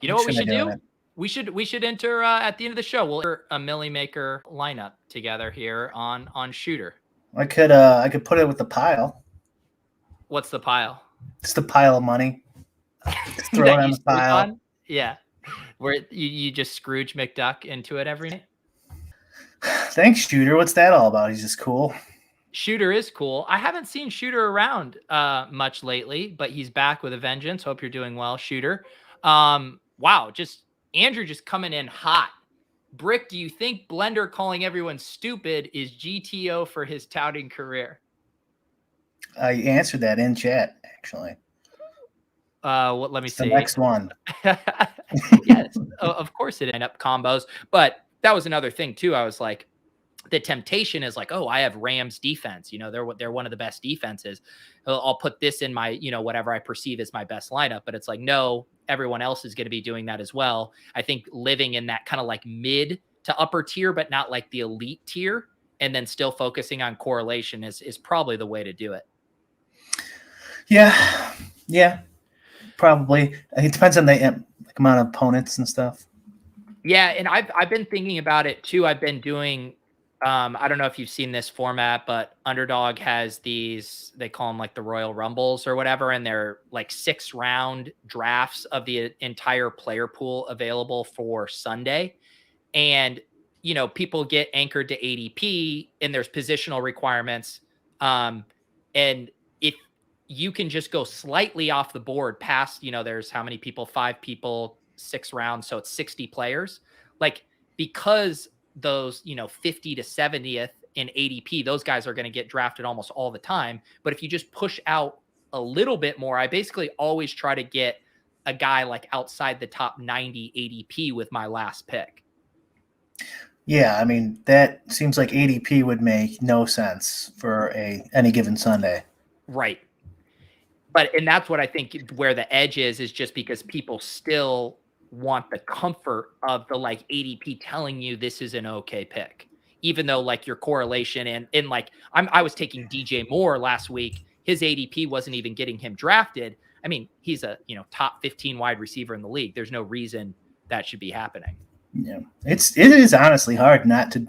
You know what we should do? We should enter at the end of the show. We'll enter a Millie Maker lineup together here on Shooter. I could put it with the pile. What's the pile? It's the pile of money. Just throw it on the pile. On? Yeah. Where you just Scrooge McDuck into it every night. Thanks, Shooter. What's that all about? He's just cool. Shooter is cool. I haven't seen Shooter around much lately, but he's back with a vengeance. Hope you're doing well, Shooter. Wow, just Andrew just coming in hot. Brick, do you think Blender calling everyone stupid is GTO for his touting career? I answered that in chat, actually. Let me see. The next one. Yes, of course it ended up combos, but that was another thing too. I was like, the temptation is like, oh, I have Rams defense. You know, they're one of the best defenses. I'll put this in my, you know, whatever I perceive as my best lineup. But it's like, no, everyone else is going to be doing that as well. I think living in that kind of like mid to upper tier, but not like the elite tier, and then still focusing on correlation is probably the way to do it. Yeah, probably. It depends on the amount of opponents and stuff. Yeah, and I've been thinking about it too. I've been doing. I don't know if you've seen this format, but Underdog has these, they call them like the Royal Rumbles or whatever. And they're like 6-round drafts of the entire player pool available for Sunday. And, you know, people get anchored to ADP and there's positional requirements. And if you can just go slightly off the board past, you know, there's how many people, 5 people, 6 rounds. So it's 60 players. Like, because those, you know, 50 to 70th in ADP, those guys are going to get drafted almost all the time. But if you just push out a little bit more, I basically always try to get a guy like outside the top 90 ADP with my last pick. Yeah, I mean, that seems like ADP would make no sense for any given Sunday. Right. And that's what I think where the edge is just because people still want the comfort of the like ADP telling you this is an okay pick, even though like your correlation and like I was taking DJ Moore last week. His ADP wasn't even getting him drafted. I mean, he's a, you know, top 15 wide receiver in the league. There's no reason that should be happening. Yeah, it is honestly hard not to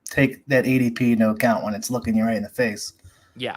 take that ADP into account when it's looking you right in the face. Yeah.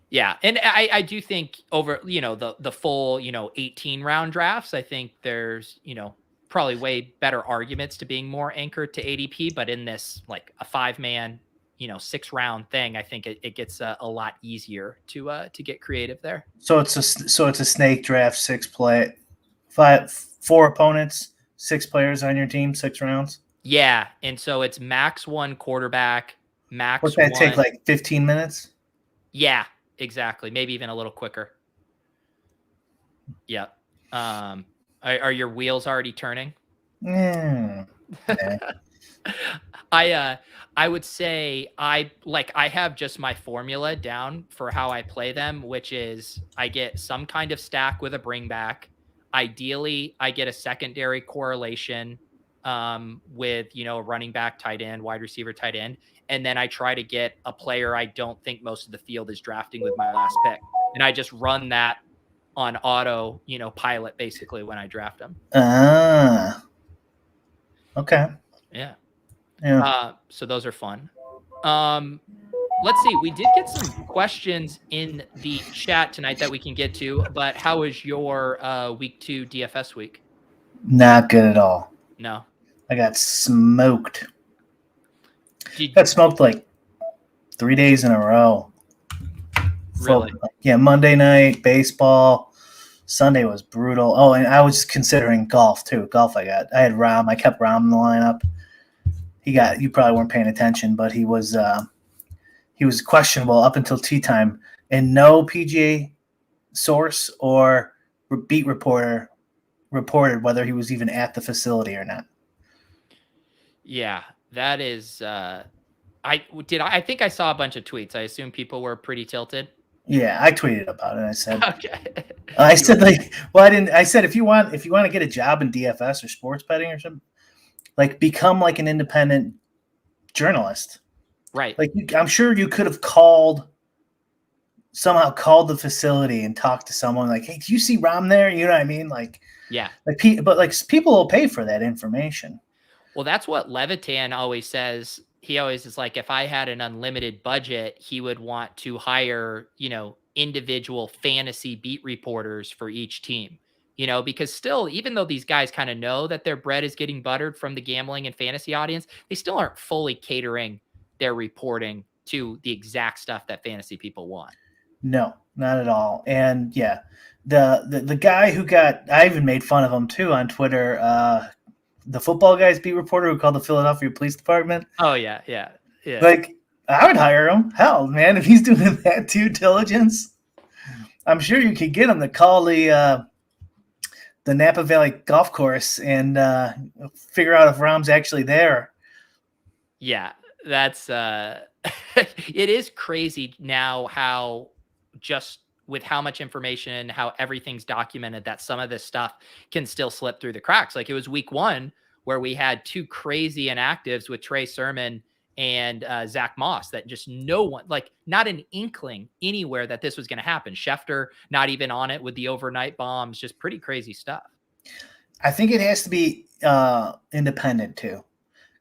Yeah. And I do think over, you know, the full, you know, 18 round drafts, I think there's, you know, probably way better arguments to being more anchored to ADP, but in this, like a 5-man, you know, 6-round thing, I think it gets a lot easier to get creative there. So it's a snake draft, 4 opponents, 6 players on your team, 6 rounds. Yeah. And so it's max 1 quarterback, max. What's that take, like 15 minutes? Yeah. Exactly. Maybe even a little quicker. Yeah. Are your wheels already turning? Yeah. I would say I have just my formula down for how I play them, which is I get some kind of stack with a bring back. Ideally, I get a secondary correlation with, you know, a running back, tight end, wide receiver, tight end. And then I try to get a player I don't think most of the field is drafting with my last pick. And I just run that on auto, you know, pilot basically when I draft them. Okay. Yeah. Yeah. So those are fun. Let's see. We did get some questions in the chat tonight that we can get to, but how was your week 2 DFS week? Not good at all. No. I got smoked. Got smoked like 3 days in a row. Really? Yeah, Monday night, baseball. Sunday was brutal. Oh, and I was considering golf too. I had Rahm. I kept Rahm in the lineup. You probably weren't paying attention, but he was questionable up until tee time, and no PGA source or beat reporter reported whether he was even at the facility or not. Yeah, that is. I think I saw a bunch of tweets. I assume people were pretty tilted. Yeah, I tweeted about it. I said, okay. I said I said if you want to get a job in DFS or sports betting or something, like become like an independent journalist. Right. Like I'm sure you could have called somehow called the facility and talked to someone like, hey, do you see Rom there? You know what I mean? Like, Yeah. but like people will pay for that information. Well, that's what Levitan always says. He always is like, if I had an unlimited budget, he would want to hire, individual fantasy beat reporters for each team, because still, even though these guys kind of know that their bread is getting buttered from the gambling and fantasy audience, they still aren't fully catering their reporting to the exact stuff that fantasy people want. No, not at all. And yeah, the guy who I even made fun of him too on Twitter. The football guy's beat reporter who called the Philadelphia Police Department. Oh yeah, yeah, yeah. Like, I would hire him. Hell, man, if he's doing that due diligence, I'm sure you could get him to call the Napa Valley Golf Course and figure out if Rom's actually there. Yeah, that's it is crazy now how just with how much information, how everything's documented, that some of this stuff can still slip through the cracks. Like it was week 1 where we had 2 crazy inactives with Trey Sermon and Zach Moss that just no one, like not an inkling anywhere that this was going to happen. Schefter not even on it with the overnight bombs, just pretty crazy stuff. I think it has to be independent too.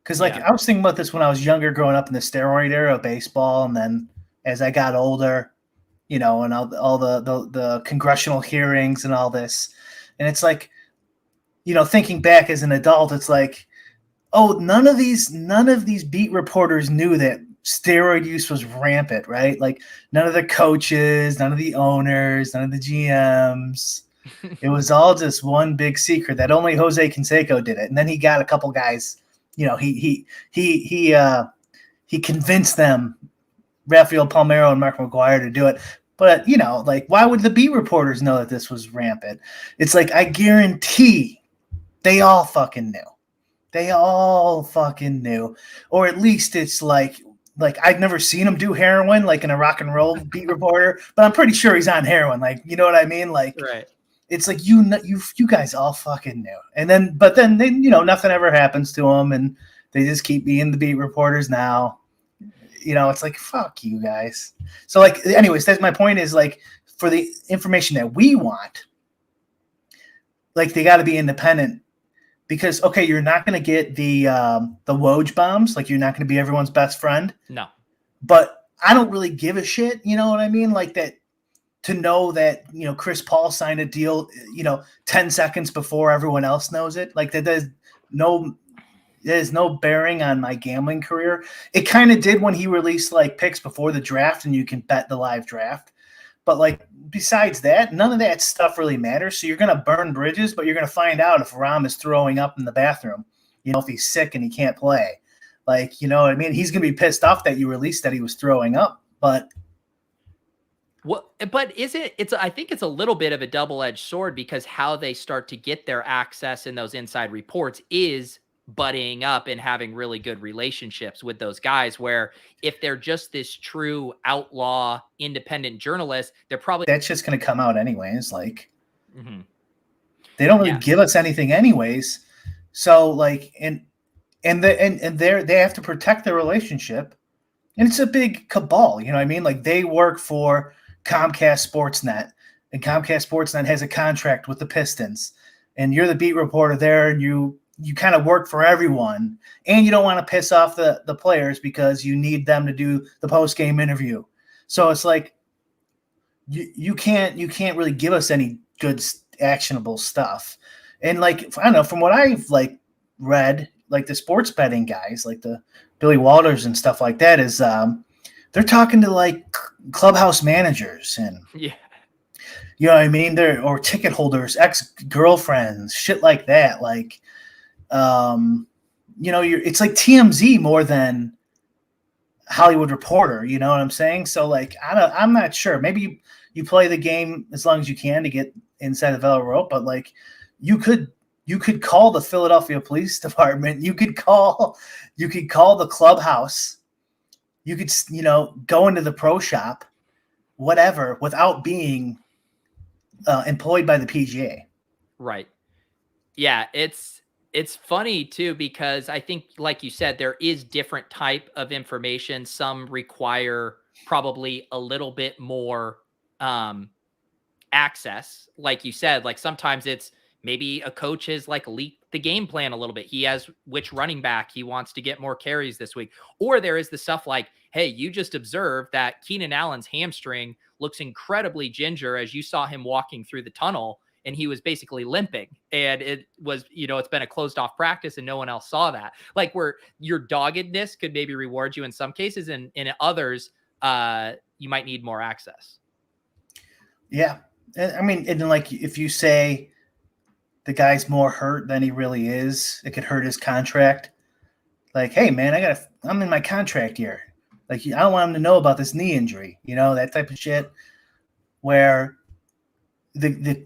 Because I was thinking about this when I was younger, growing up in the steroid era of baseball. And then as I got older, and all the congressional hearings and all this. And it's like, thinking back as an adult, it's like, oh, none of these beat reporters knew that steroid use was rampant, right? Like none of the coaches, none of the owners, none of the GMs. It was all just one big secret that only Jose Canseco did it. And then he got a couple guys, he convinced them, Rafael Palmeiro and Mark McGuire, to do it. But, like, why would the beat reporters know that this was rampant? It's like, I guarantee they all fucking knew. They all fucking knew. Or at least it's like I've never seen him do heroin, like in a rock and roll beat reporter, but I'm pretty sure he's on heroin. Like, you know what I mean? Like, right. It's like, you guys all fucking knew. And then, nothing ever happens to them. And they just keep being the beat reporters now. It's like, fuck you guys. So, like, anyways, that's my point is, like, for the information that we want, like, they got to be independent because, okay, you're not going to get the Woj bombs. Like, you're not going to be everyone's best friend. No. But I don't really give a shit. You know what I mean? Like that, to know that, Chris Paul signed a deal, 10 seconds before everyone else knows it. Like that there's no bearing on my gambling career. It kind of did when he released like picks before the draft and you can bet the live draft. But like besides that, none of that stuff really matters. So you're going to burn bridges, but you're going to find out if Rom is throwing up in the bathroom, if he's sick and he can't play. Like, you know what I mean? He's going to be pissed off that you released that he was throwing up, but but I think it's a little bit of a double-edged sword because how they start to get their access in those inside reports is buddying up and having really good relationships with those guys, where if they're just this true outlaw independent journalist, they're probably that's just going to come out anyways. Like they don't really give us anything anyways. So like, and they have to protect their relationship, and it's a big cabal. You know what I mean? Like they work for Comcast Sportsnet, and Comcast Sportsnet has a contract with the Pistons, and you're the beat reporter there, and you kind of work for everyone, and you don't want to piss off the players because you need them to do the post-game interview. So it's like you can't really give us any good actionable stuff. And like, I don't know, from what I've like read, like the sports betting guys, like the Billy Walters and stuff like that, is they're talking to like clubhouse managers and you know what I mean? Or ticket holders, ex-girlfriends, shit like that. Like, it's like TMZ more than Hollywood Reporter. You know what I'm saying? So like, I'm not sure. Maybe you play the game as long as you can to get inside the velvet rope, but like, you could call the Philadelphia Police Department. You could call the clubhouse. You could, go into the pro shop, whatever, without being employed by the PGA. Right. Yeah, it's funny too, because I think, like you said, there is different type of information. Some require probably a little bit more access, like you said. Like sometimes it's maybe a coach has like leaked the game plan a little bit. He has which running back he wants to get more carries this week. Or there is the stuff like, hey, you just observed that Keenan Allen's hamstring looks incredibly ginger as you saw him walking through the tunnel and he was basically limping. And it was, it's been a closed off practice and no one else saw that. Like where your doggedness could maybe reward you in some cases, and in others, you might need more access. Yeah. I mean, and like if you say the guy's more hurt than he really is, it could hurt his contract. Like, hey man, I'm in my contract year. Like, I don't want him to know about this knee injury, that type of shit. Where the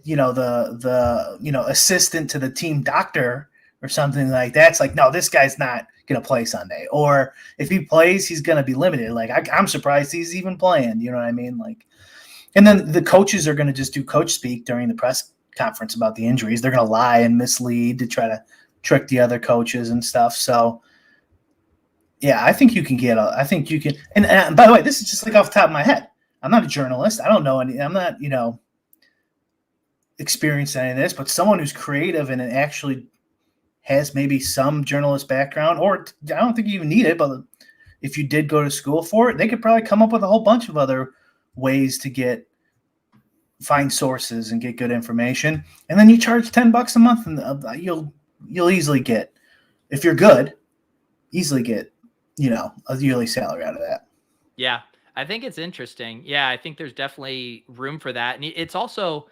assistant to the team doctor or something like that's like, no, this guy's not gonna play Sunday. Or if he plays, he's gonna be limited. Like, I'm surprised he's even playing. You know what I mean? Like, and then the coaches are gonna just do coach speak during the press conference about the injuries. They're gonna lie and mislead to try to trick the other coaches and stuff. So yeah, I think you can and by the way, this is just like off the top of my head. I'm not a journalist. I don't know any. I'm not, experienced any of this, but someone who's creative and actually has maybe some journalist background, or I don't think you even need it, but if you did go to school for it, they could probably come up with a whole bunch of other ways to find sources and get good information. And then you charge $10 a month and you'll easily get, if you're good, a yearly salary out of that. Yeah, I think it's interesting. Yeah, I think there's definitely room for that. And it's also,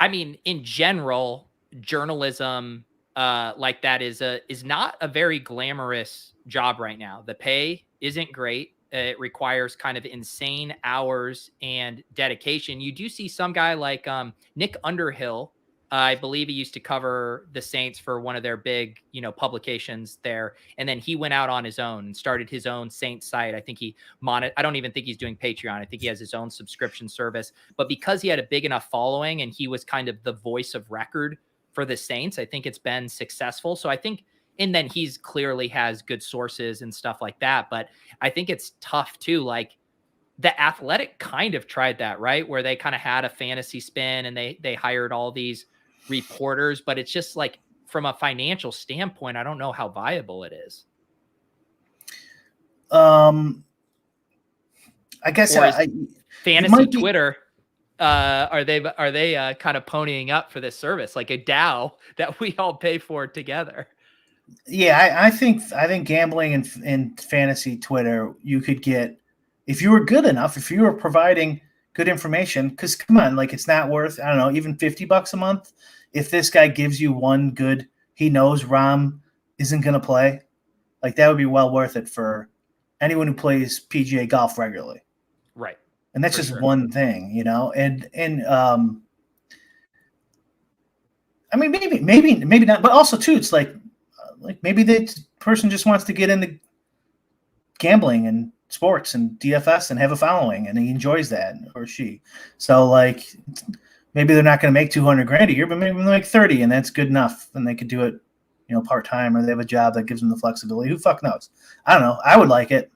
I mean, in general, journalism like that is not a very glamorous job right now. The pay isn't great. It requires kind of insane hours and dedication. You do see some guy like Nick Underhill. I believe he used to cover the Saints for one of their big, publications there. And then he went out on his own and started his own Saints site. I think I don't even think he's doing Patreon. I think he has his own subscription service. But because he had a big enough following and he was kind of the voice of record for the Saints, I think it's been successful. So I think, and then he's clearly has good sources and stuff like that. But I think it's tough too. Like, The Athletic kind of tried that, right? Where they kind of had a fantasy spin and they hired all these reporters, but it's just like from a financial standpoint, I don't know how viable it is. I guess fantasy Twitter. Are they kind of ponying up for this service, like a DAO that we all pay for together? Yeah, I think gambling and fantasy Twitter, you could get, if you were good enough, if you were providing good information, because come on, like it's not worth, I don't know, even $50 a month. If this guy gives you one good, he knows Rahm isn't going to play, like that would be well worth it for anyone who plays PGA golf regularly. Right. And that's just one thing, and I mean, maybe not, but also too, it's like maybe the person just wants to get into gambling and sports and DFS and have a following, and he enjoys that, or she. So like, maybe they're not going to make $200,000 a year, but maybe like 30, and that's good enough, and they could do it, part time, or they have a job that gives them the flexibility. Who fuck knows? I don't know. I would like it.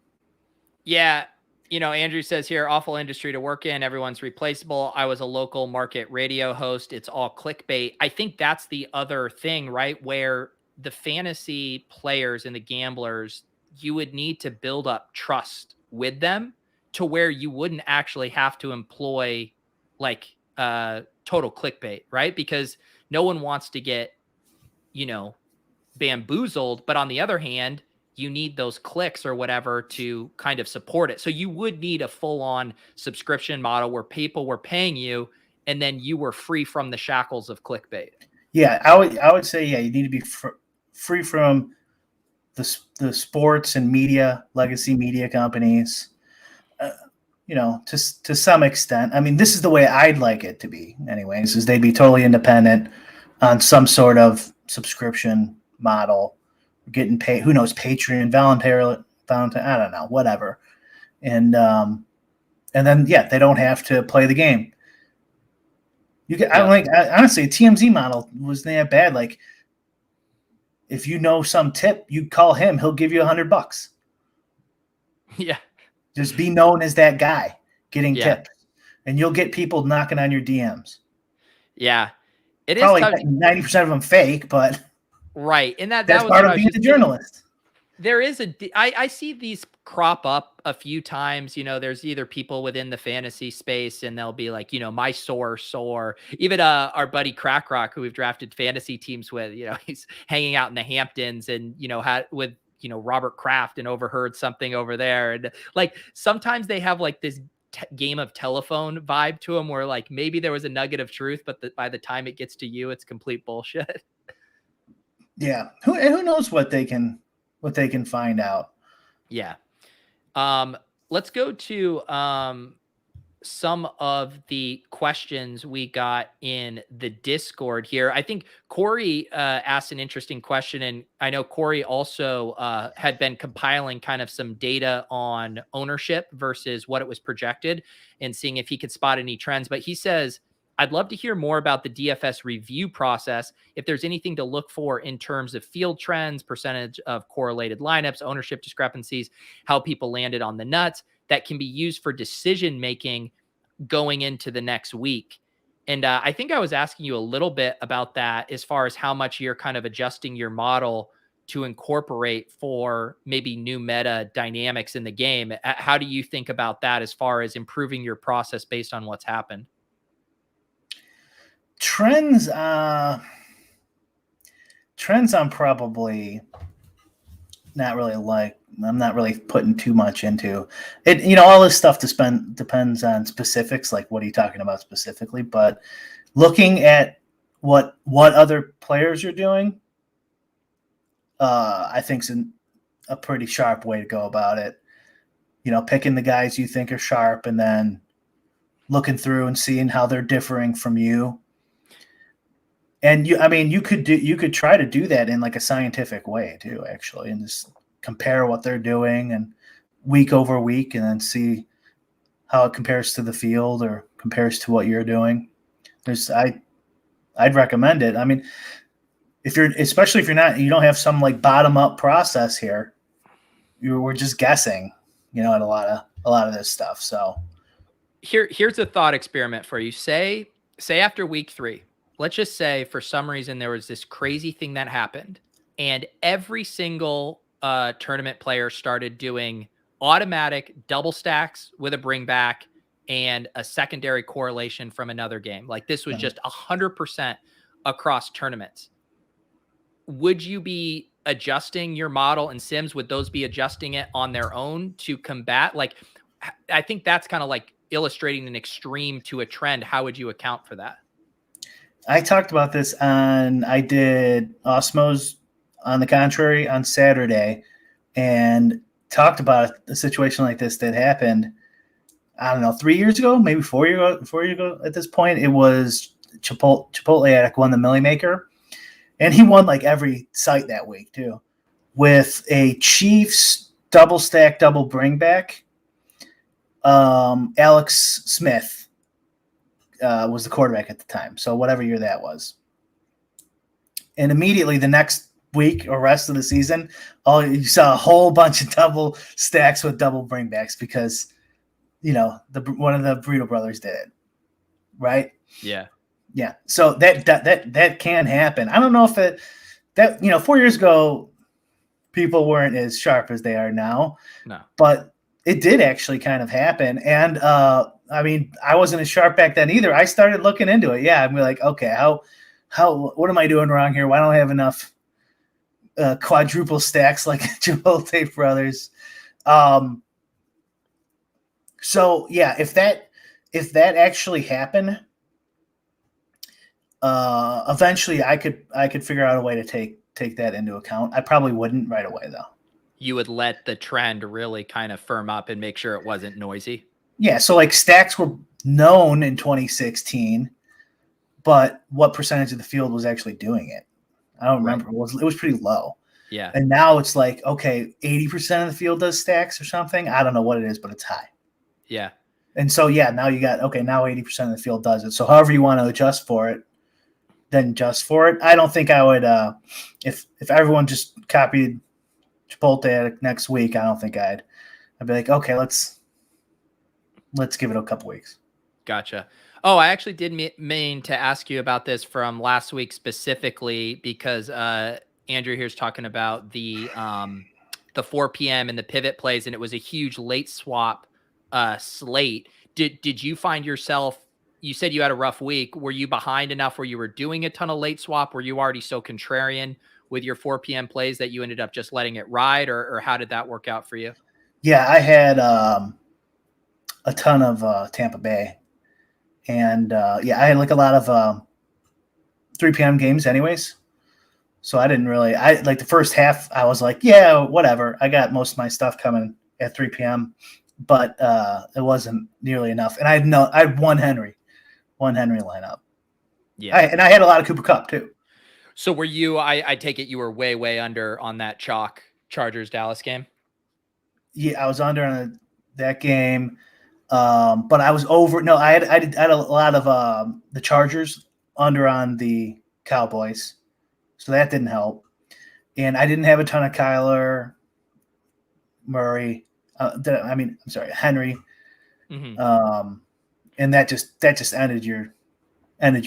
Yeah. Andrew says here, awful industry to work in. Everyone's replaceable. I was a local market radio host. It's all clickbait. I think that's the other thing, right? Where the fantasy players and the gamblers, you would need to build up trust with them to where you wouldn't actually have to employ like total clickbait, right? Because no one wants to get, bamboozled. But on the other hand, you need those clicks or whatever to kind of support it. So you would need a full-on subscription model where people were paying you and then you were free from the shackles of clickbait. Yeah, I would say, yeah, you need to be free from the sports and media, legacy media companies, to some extent. I mean, this is the way I'd like it to be anyways, is they'd be totally independent on some sort of subscription model, getting paid, who knows, Patreon, voluntary, I don't know, whatever. And then, yeah, they don't have to play the game. Honestly, a TMZ model wasn't that bad. Like, if you know some tip, you call him, he'll give you $100. Yeah. Just be known as that guy getting tips. and you'll get people knocking on your DMs. Yeah, it is Probably tough. 90% of them fake, but Right, and that that's was part what I of was being just a getting. journalist. There is I see these crop up a few times. There's either people within the fantasy space and they'll be like, my source, or even our buddy Crack Rock, who we've drafted fantasy teams with. He's hanging out in the Hamptons and had with Robert Kraft and overheard something over there. And like sometimes they have like this game of telephone vibe to them where like maybe there was a nugget of truth, but by the time it gets to you, it's complete bullshit. Yeah, who knows what they can find out. Yeah. Let's go to some of the questions we got in the Discord here. I think Corey asked an interesting question, and I know Corey also had been compiling kind of some data on ownership versus what it was projected and seeing if he could spot any trends. But he says, I'd love to hear more about the DFS review process. If there's anything to look for in terms of field trends, percentage of correlated lineups, ownership discrepancies, how people landed on the nuts, that can be used for decision making going into the next week. And I think I was asking you a little bit about that as far as how much you're kind of adjusting your model to incorporate for maybe new meta dynamics in the game. How do you think about that as far as improving your process based on what's happened? Trends, I'm probably not really like. I'm not really putting too much into it. All this stuff depends on specifics, like what are you talking about specifically. But looking at what other players are doing, I think's a pretty sharp way to go about it. Picking the guys you think are sharp and then looking through and seeing how they're differing from you. And you could try to do that in like a scientific way too, actually, and just compare what they're doing and week over week, and then see how it compares to the field or compares to what you're doing. I'd recommend it. I mean, especially if you don't have some like bottom up process here, we're just guessing, at a lot of this stuff. So here's a thought experiment for you. Say after week 3, let's just say for some reason there was this crazy thing that happened and every single tournament player started doing automatic double stacks with a bring back and a secondary correlation from another game. Like this was just 100% across tournaments. Would you be adjusting your model and Sims? Would those be adjusting it on their own to combat? Like, I think that's kind of like illustrating an extreme to a trend. How would you account for that? I talked about this I did Osmos on the contrary on Saturday, and talked about a situation like this that happened, I don't know, 3 years ago, maybe 4 years ago at this point. It was Chipotle Addict won the Millie Maker, and he won like every site that week too, with a Chiefs double stack, double bring back. Alex Smith was the quarterback at the time, so whatever year that was. And immediately the next week or rest of the season, you saw a whole bunch of double stacks with double bringbacks because, one of the Burrito brothers did it, right? Yeah. Yeah. So that can happen. I don't know if 4 years ago, people weren't as sharp as they are now. No. But it did actually kind of happen. And I wasn't as sharp back then either. I started looking into it. Yeah. I'm like, okay, what am I doing wrong here? Why don't I have enough quadruple stacks like Chipotle brothers? So yeah, if that actually happened, eventually I could figure out a way to take that into account. I probably wouldn't right away though. You would let the trend really kind of firm up and make sure it wasn't noisy. Yeah. So like stacks were known in 2016, but what percentage of the field was actually doing it? I don't remember. Right. It was pretty low. Yeah. And now it's like, okay, 80% of the field does stacks or something. I don't know what it is, but it's high. Yeah. And so, yeah, now you got, okay, now 80% of the field does it. So however you want to adjust for it, then adjust for it. I don't think I would, if everyone just copied Chipotle next week, I don't think I'd be like, okay, let's give it a couple weeks. Gotcha. Oh, I actually did mean to ask you about this from last week specifically because Andrew here's talking about the 4 p.m. and the pivot plays, and it was a huge late swap slate. Did you find yourself? You said you had a rough week. Were you behind enough where you were doing a ton of late swap? Were you already so contrarian with your 4 p.m. plays that you ended up just letting it ride, or how did that work out for you? Yeah, I had a ton of Tampa Bay, and yeah, I had like a lot of 3 p.m. games, anyways. So I didn't really. I like the first half. I was like, yeah, whatever. I got most of my stuff coming at 3 p.m., but it wasn't nearly enough. And I had one Henry lineup. Yeah. And I had a lot of Cooper Kupp too. So were you? I take it you were way under on that chalk Chargers Dallas game. Yeah, I was under on that game, but I was over. No, I had a lot of the Chargers under on the Cowboys, so that didn't help. And I didn't have a ton of Kyler Murray. I'm sorry, Henry. Mm-hmm. And that just ended your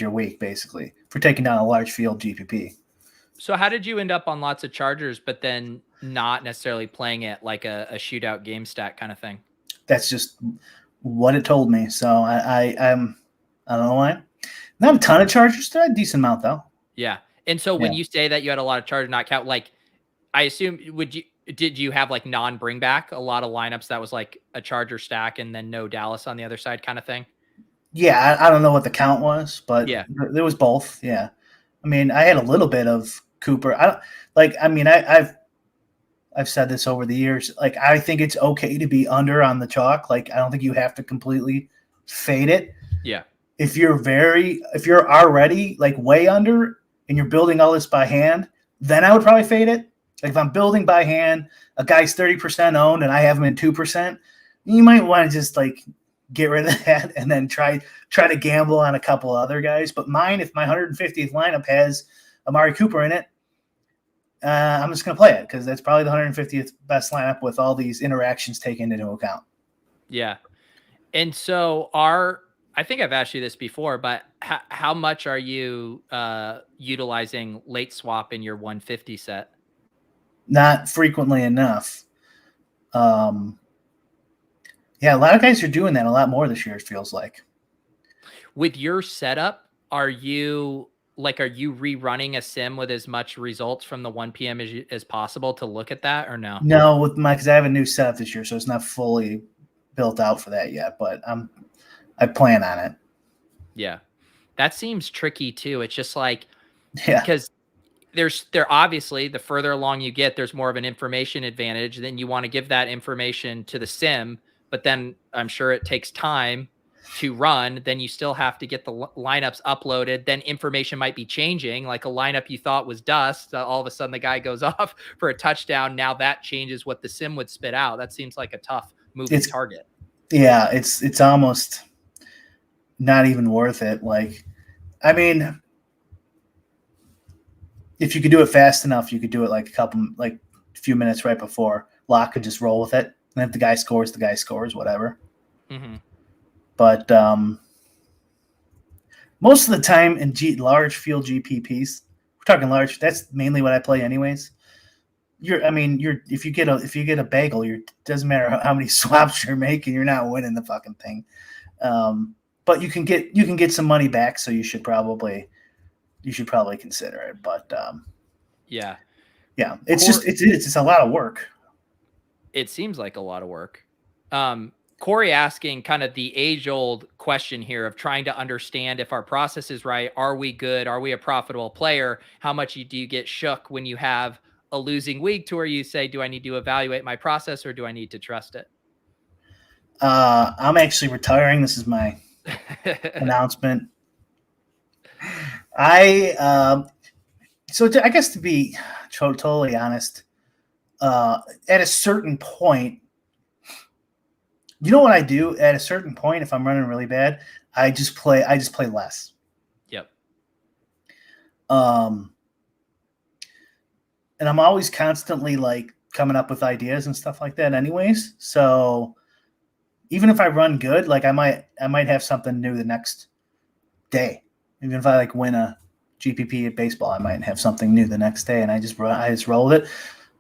week basically for taking down a large field GPP. So how did you end up on lots of Chargers, but then not necessarily playing it like a shootout game stat kind of thing? That's just what it told me. So I don't know why. Not a ton of Chargers, a decent amount though. Yeah. And so when you say that you had a lot of Chargers not count, like I assume did you have like non-bring back a lot of lineups that was like a Charger stack and then no Dallas on the other side kind of thing? Yeah, I don't know what the count was, but yeah, there was both. Yeah, I mean, I had a little bit of Cooper. I've said this over the years. Like, I think it's okay to be under on the chalk. Like, I don't think you have to completely fade it. Yeah. If you're already like way under and you're building all this by hand, then I would probably fade it. Like if I'm building by hand, a guy's 30% owned and I have him in 2%, you might want to just like get rid of that and then try to gamble on a couple other guys. But mine, if my 150th lineup has Amari Cooper in it, I'm just going to play it because that's probably the 150th best lineup with all these interactions taken into account. Yeah. And so I think I've asked you this before, but how much are you utilizing late swap in your 150 set? Not frequently enough. Yeah, a lot of guys are doing that a lot more this year, it feels like. With your setup, are you rerunning a sim with as much results from the 1 p.m. as possible to look at that or no? No, because I have a new setup this year, so it's not fully built out for that yet, but I plan on it. Yeah. That seems tricky too. It's just like, yeah, because there obviously the further along you get, there's more of an information advantage. Then you want to give that information to the sim, but then I'm sure it takes time to run. Then you still have to get the lineups uploaded. Then information might be changing, like a lineup you thought was dust. All of a sudden the guy goes off for a touchdown. Now that changes what the sim would spit out. That seems like a tough moving target. Yeah, it's almost not even worth it. Like, I mean, if you could do it fast enough, you could do it like a few minutes right before. Lock could just roll with it. And if the guy scores, whatever. Mm-hmm. But most of the time in large field GPPs, we're talking large. That's mainly what I play, anyways. If you get a bagel, it doesn't matter how many swaps you're making, you're not winning the fucking thing. But you can get some money back, so you should probably consider it. But yeah, it's a lot of work. It seems like a lot of work. Corey asking kind of the age-old question here of trying to understand if our process is right. Are we good? Are we a profitable player? How much do you get shook when you have a losing week to where you say, do I need to evaluate my process or do I need to trust it? I'm actually retiring. This is my announcement. I guess to be totally honest, at a certain point, you know what I do? At a certain point, if I'm running really bad, I just play less. Yep. And I'm always constantly like coming up with ideas and stuff like that anyways. So even if I run good, like I might have something new the next day. Even if I like win a GPP at baseball, I might have something new the next day, and I just rolled it.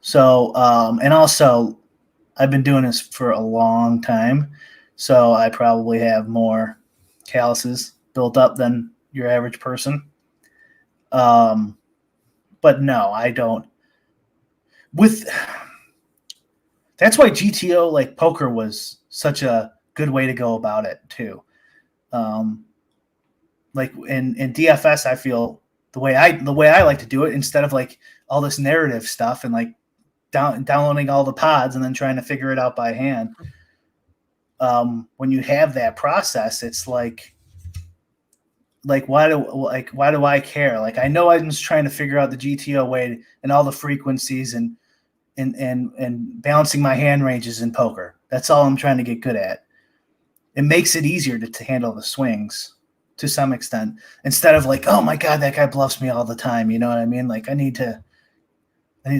So and also I've been doing this for a long time, so I probably have more calluses built up than your average person. But no, I don't. With that's why GTO like poker was such a good way to go about it too. Like in DFS, I feel the way I like to do it, instead of like all this narrative stuff and like downloading all the pods and then trying to figure it out by hand. When you have that process, it's like why do I care? Like I know I'm just trying to figure out the GTO way and all the frequencies and balancing my hand ranges in poker. That's all I'm trying to get good at. It makes it easier to handle the swings to some extent, instead of like, oh my God, that guy bluffs me all the time. You know what I mean? Like I need to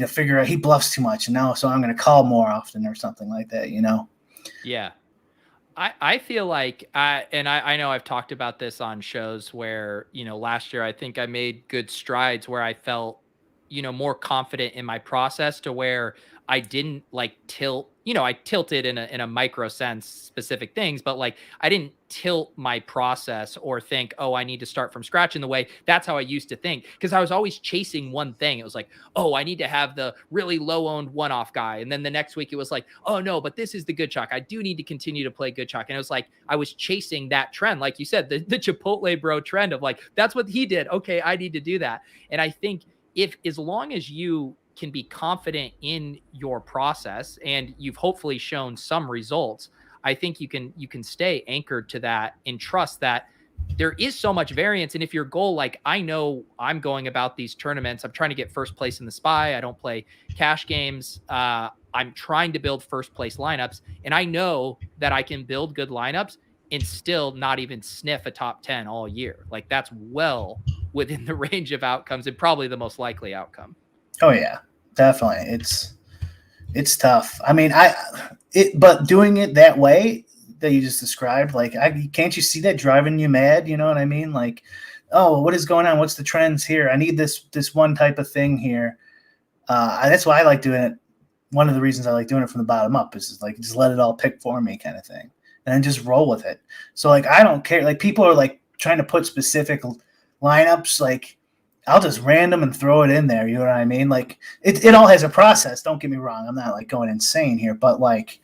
figure out, he bluffs too much, and now so I'm going to call more often or something like that. You know? Yeah. I feel like I know I've talked about this on shows where, last year I think I made good strides where I felt, more confident in my process, to where I didn't like tilt, I tilted in a micro sense specific things, but like I didn't tilt my process or think, oh, I need to start from scratch in the way that's how I used to think. Cause I was always chasing one thing. It was like, oh, I need to have the really low owned one-off guy. And then the next week it was like, oh no, but this is the good chalk. I do need to continue to play good chalk. And it was like, I was chasing that trend. Like you said, the Chipotle bro trend of like, that's what he did. Okay, I need to do that. And I think as long as you can be confident in your process and you've hopefully shown some results, I think you can stay anchored to that and trust that there is so much variance. And if your goal, like I know I'm going about these tournaments, I'm trying to get first place in the SPY. I don't play cash games. I'm trying to build first place lineups, and I know that I can build good lineups and still not even sniff a top 10 all year. Like that's well within the range of outcomes and probably the most likely outcome. Oh yeah, definitely. It's tough. I mean, but doing it that way that you just described, like, can't you see that driving you mad? You know what I mean? Like, oh, what is going on? What's the trends here? I need this one type of thing here. That's why I like doing it. One of the reasons I like doing it from the bottom up is like just let it all pick for me, kind of thing, and then just roll with it. So like I don't care. Like people are like trying to put specific lineups, like I'll just random and throw it in there. You know what I mean? Like it all has a process. Don't get me wrong. I'm not like going insane here, but like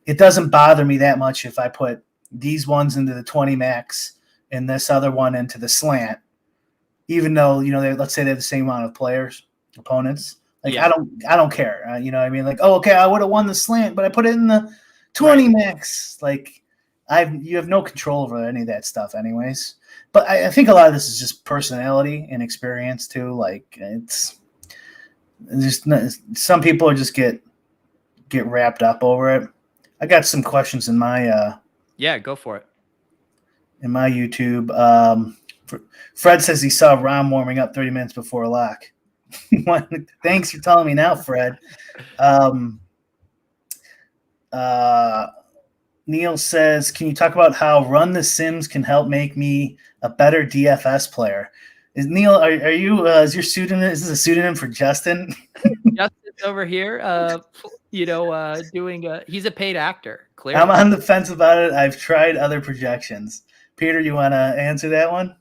it doesn't bother me that much if I put these ones into the 20 max and this other one into the slant, even though, let's say they're the same amount of players, opponents. Like, yeah. I don't care. You know what I mean? Like, oh, okay, I would have won the slant, but I put it in the 20 max. Like you have no control over any of that stuff anyways. But I think a lot of this is just personality and experience too. Like it's just some people just get wrapped up over it. I got some questions in my yeah, go for it. In my YouTube. Fred says he saw Rom warming up 30 minutes before lock. Thanks for telling me now, Fred. Neil says, can you talk about how Run the Sims can help make me a better DFS player? Neil, are you is your pseudonym, is this a pseudonym for Justin? Justin's over here doing he's a paid actor, clearly. I'm on the fence about it. I've tried other projections. Peter, you want to answer that one?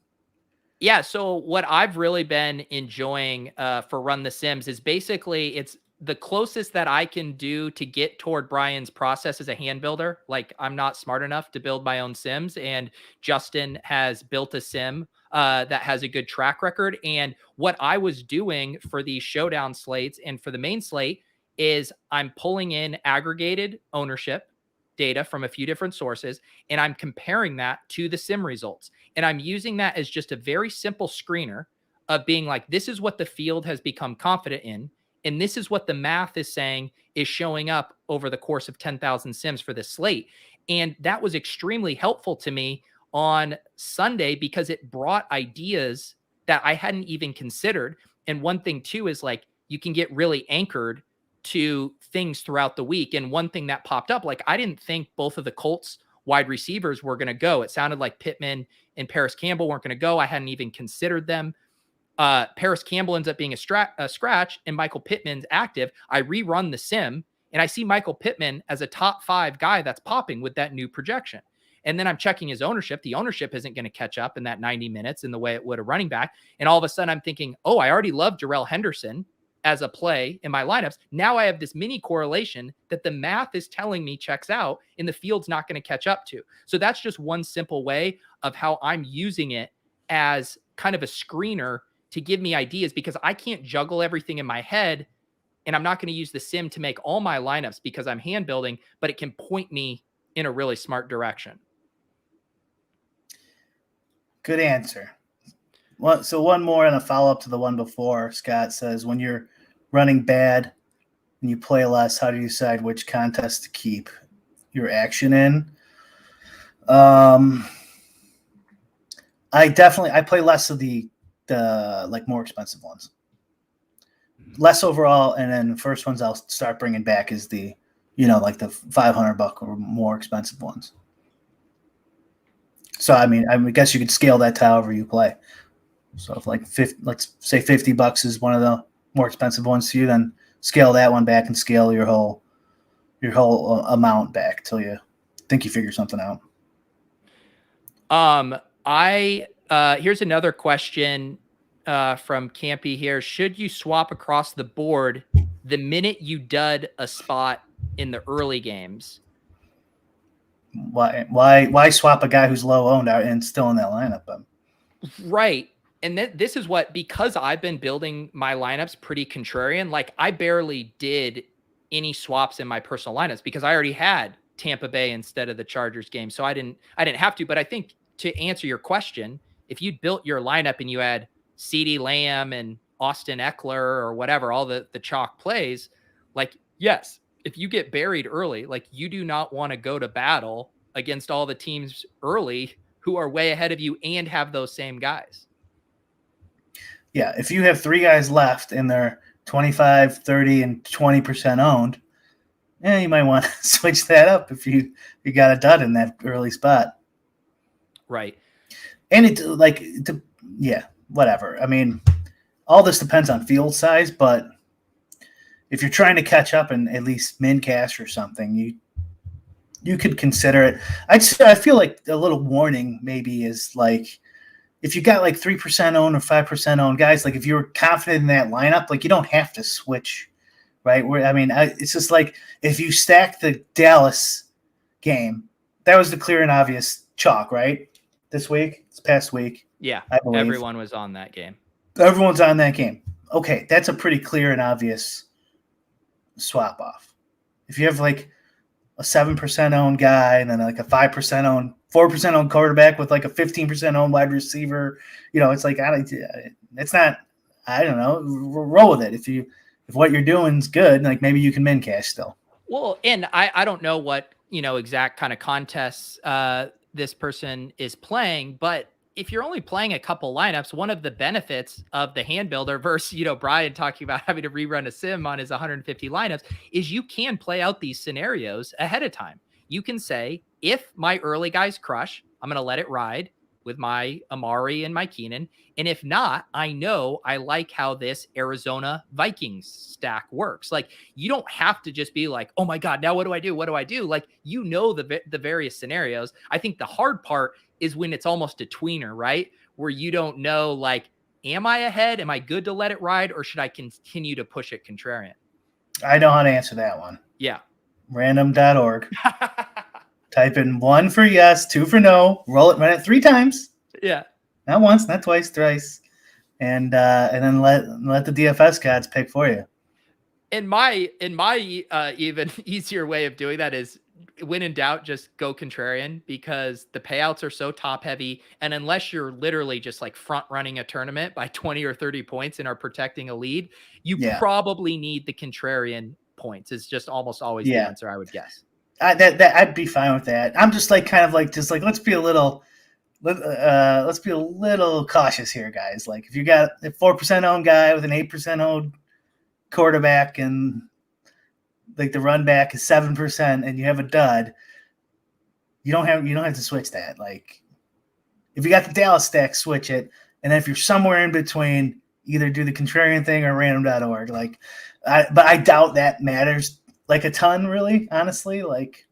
Yeah, so what I've really been enjoying for Run the Sims is basically it's the closest that I can do to get toward Brian's process as a hand builder. Like I'm not smart enough to build my own Sims, and Justin has built a Sim that has a good track record. And what I was doing for these showdown slates and for the main slate is I'm pulling in aggregated ownership data from a few different sources, and I'm comparing that to the Sim results. And I'm using that as just a very simple screener of being like, this is what the field has become confident in. And this is what the math is saying is showing up over the course of 10,000 Sims for this slate. And that was extremely helpful to me on Sunday because it brought ideas that I hadn't even considered. And one thing too is like, you can get really anchored to things throughout the week. And one thing that popped up, like I didn't think both of the Colts wide receivers were going to go. It sounded like Pittman and Paris Campbell weren't going to go. I hadn't even considered them. Paris Campbell ends up being a scratch, and Michael Pittman's active. I rerun the sim, and I see Michael Pittman as a top 5 guy that's popping with that new projection. And then I'm checking his ownership. The ownership isn't going to catch up in that 90 minutes in the way it would a running back. And all of a sudden I'm thinking, oh, I already love Darrell Henderson as a play in my lineups. Now I have this mini correlation that the math is telling me checks out and the field's not going to catch up to. So that's just one simple way of how I'm using it as kind of a screener to give me ideas, because I can't juggle everything in my head, and I'm not going to use the sim to make all my lineups because I'm hand building, but it can point me in a really smart direction. Good answer. Well, so one more and a follow-up to the one before. Scott says, when you're running bad and you play less, how do you decide which contest to keep your action in? I play less of the like more expensive ones. Less overall, and then the first ones I'll start bringing back is the, like the $500 or more expensive ones. So, I guess you could scale that to however you play. So if let's say $50 is one of the more expensive ones to you, then scale that one back and scale your whole amount back till you think you figure something out. Here's another question from Campy here. Should you swap across the board the minute you dud a spot in the early games? Why swap a guy who's low owned out and still in that lineup? Right. And this is because I've been building my lineups pretty contrarian. Like I barely did any swaps in my personal lineups because I already had Tampa Bay instead of the Chargers game. So I didn't have to, but I think to answer your question, if you built your lineup and you had CeeDee Lamb and Austin Eckler or whatever, all the chalk plays, like, yes, if you get buried early, like you do not want to go to battle against all the teams early who are way ahead of you and have those same guys. Yeah. If you have 3 guys left and they're 25, 30, and 20% owned, you might want to switch that up if you got a dud in that early spot. Right. And whatever. All this depends on field size, but if you're trying to catch up and at least min cash or something, you could consider it. I feel like a little warning maybe is like if you got like 3% owned or 5% owned guys, like if you're confident in that lineup, like you don't have to switch, right? It's just like if you stack the Dallas game, that was the clear and obvious chalk, right? This past week. Yeah, everyone was on that game. Everyone's on that game. Okay, that's a pretty clear and obvious swap off. If you have like a 7% owned guy and then like a 5% owned, 4% owned quarterback with like a 15% owned wide receiver, it's like it's not. I don't know. Roll with it. If what you're doing is good, like maybe you can min cash still. Well, and I don't know what exact kind of contests this person is playing, but if you're only playing a couple lineups, one of the benefits of the hand builder versus, Brian talking about having to rerun a sim on his 150 lineups is you can play out these scenarios ahead of time. You can say, if my early guys crush, I'm going to let it ride with my Amari and my Keenan. And if not, I know I like how this Arizona Vikings stack works. Like, you don't have to just be like, oh my God, now what do I do? What do I do? Like, the various scenarios. I think the hard part is when it's almost a tweener, right? Where you don't know, like, am I ahead? Am I good to let it ride? Or should I continue to push it contrarian? I know how to answer that one. Yeah. Random.org. Type in 1 for yes, 2 for no, run it 3 times. Yeah. Not once, not twice, thrice. And then let the DFS gods pick for you. In my even easier way of doing that is, when in doubt, just go contrarian, because the payouts are so top heavy. And unless you're literally just like front running a tournament by 20 or 30 points and are protecting a lead, you probably need the contrarian points. It's just almost always the answer, I would guess. I'd be fine with that. I'm just like let's be a little cautious here, guys. Like if you got a 4% owned guy with an 8% owned quarterback and like the run back is 7% and you have a dud, You don't have to switch that. Like, if you got the Dallas stack, switch it. And then if you're somewhere in between, either do the contrarian thing or random.org. Like, but I doubt that matters like a ton, really, honestly. Like,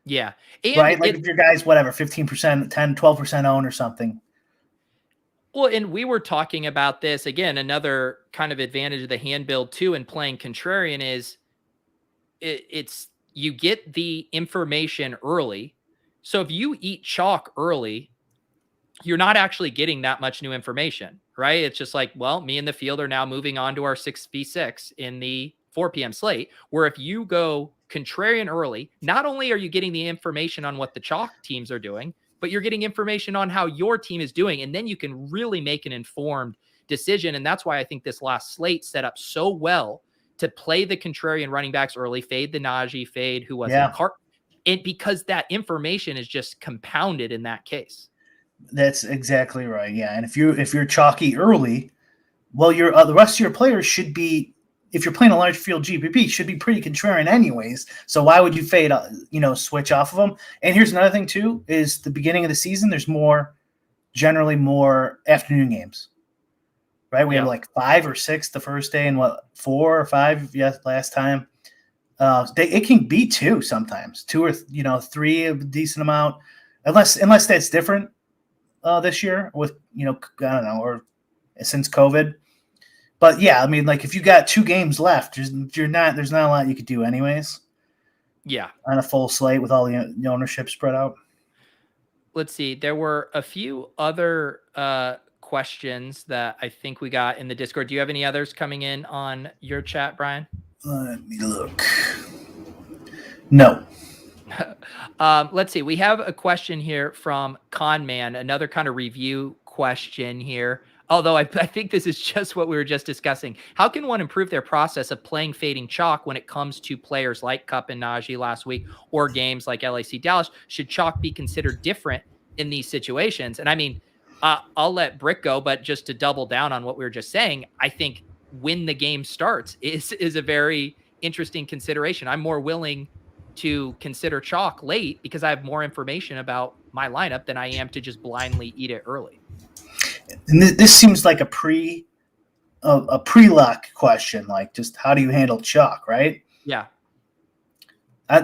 yeah. And right? Like if your guy's whatever, 15%, 10, 12% own or something. Well, and we were talking about this again. Another kind of advantage of the hand build too, and playing contrarian is it's you get the information early. So if you eat chalk early, you're not actually getting that much new information, right? It's just like, well, me and the field are now moving on to our 6v6 in the 4 p.m. slate, where if you go contrarian early, not only are you getting the information on what the chalk teams are doing, but you're getting information on how your team is doing. And then you can really make an informed decision. And that's why I think this last slate set up so well to play the contrarian running backs early, fade the Najee, fade who was it? And because that information is just compounded in that case. That's exactly right. Yeah. And if you're chalky early, well, the rest of your players should be, if you're playing a large field GPP, should be pretty contrarian anyways. So why would you fade, switch off of them? And here's another thing too, is the beginning of the season, there's generally more afternoon games, right? We have like 5 or 6 the first day and 4 or 5 last time. It can be 2 sometimes, 2 or 3 a decent amount, unless that's different this year with I don't know, or since COVID. But yeah, I mean, like if you got 2 games left, there's not a lot you could do anyways. Yeah, on a full slate with all the ownership spread out. Let's see. There were a few other questions that I think we got in the Discord. Do you have any others coming in on your chat, Brian? Let me look. No. Let's see. We have a question here from Conman, another kind of review question here. Although I think this is just what we were just discussing. How can one improve their process of playing fading chalk when it comes to players like Kupp and Najee last week, or games like LAC Dallas? Should chalk be considered different in these situations? And I mean, I'll let BRIC go, but just to double down on what we were just saying, I think when the game starts is a very interesting consideration. I'm more willing to consider chalk late because I have more information about my lineup than I am to just blindly eat it early. And this seems like a pre-lock question, like just how do you handle chalk, right? Yeah.